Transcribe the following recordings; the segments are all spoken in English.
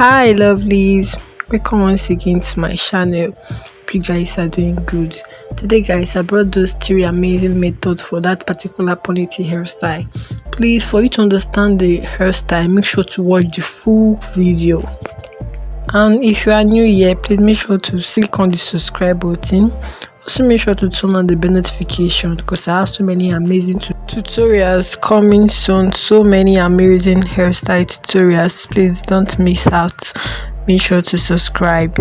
Hi lovelies, welcome once again to my channel. Hope you guys are doing good. Today guys, I brought those three amazing methods for that particular ponytail hairstyle. Please, for you to understand the hairstyle, make sure to watch the full video. And if you are new here, please make sure to click on the subscribe button. Also make sure to turn on the bell notification because I have so many amazing tutorials coming soon. So many amazing hairstyle tutorials. Please don't miss out. Make sure to subscribe.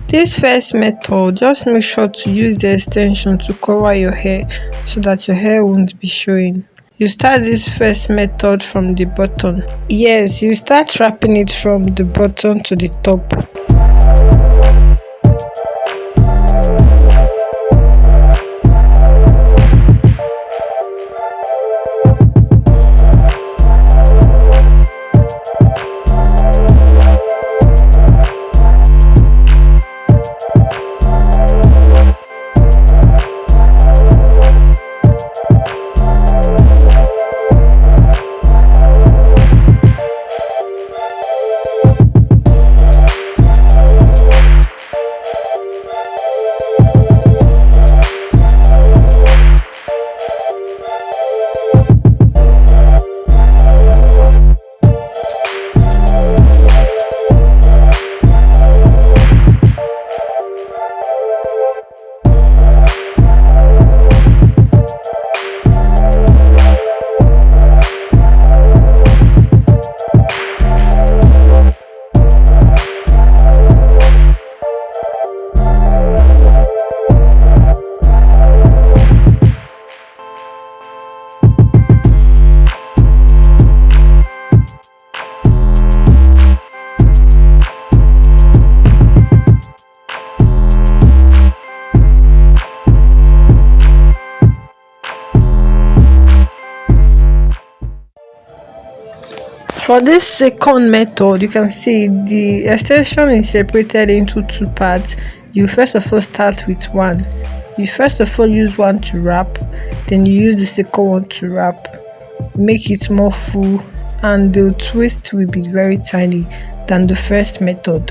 This first method, just make sure to use the extension to cover your hair so that your hair won't be showing. You start this first method from the bottom. Yes, you start wrapping it from the bottom to the top. For this second method, you can see the extension is separated into two parts. You first of all start with one. You first of all use one to wrap, then you use the second one to wrap. Make it more full, and the twist will be very tiny than the first method.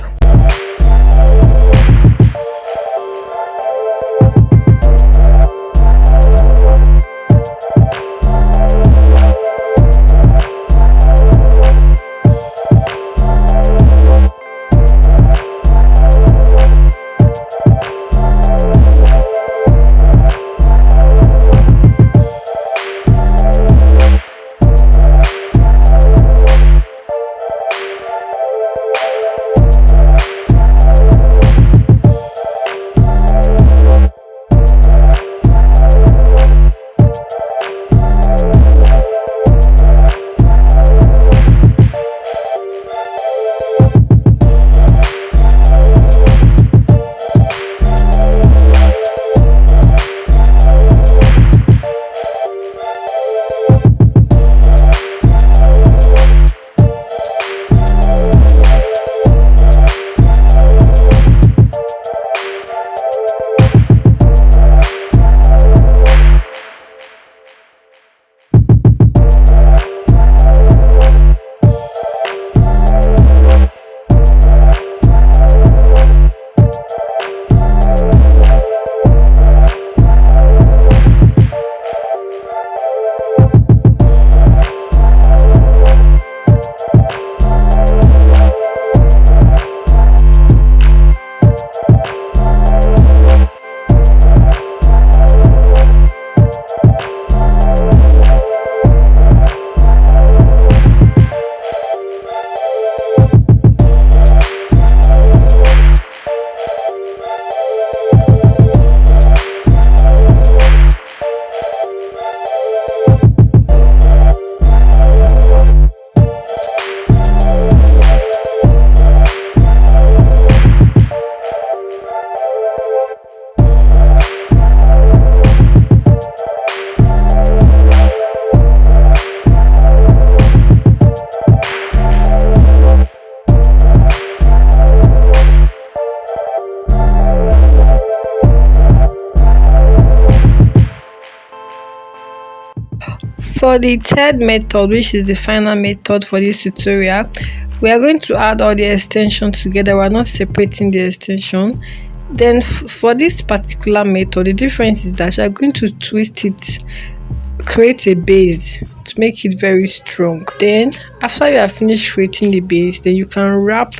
For the third method, which is the final method for this tutorial, we are going to add all the extensions together. We are not separating the extension. Then for this particular method, the difference is that you are going to twist it, create a base to make it very strong. Then after you have finished creating the base, then you can wrap.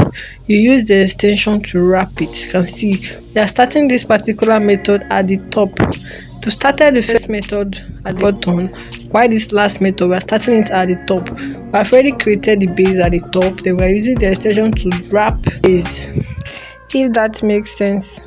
You use the extension to wrap it. You can see we are starting this particular method at the top. To start the first method at the bottom, while this last method we are starting it at the top. We have already created the base at the top, then we are using the extension to wrap base, if that makes sense.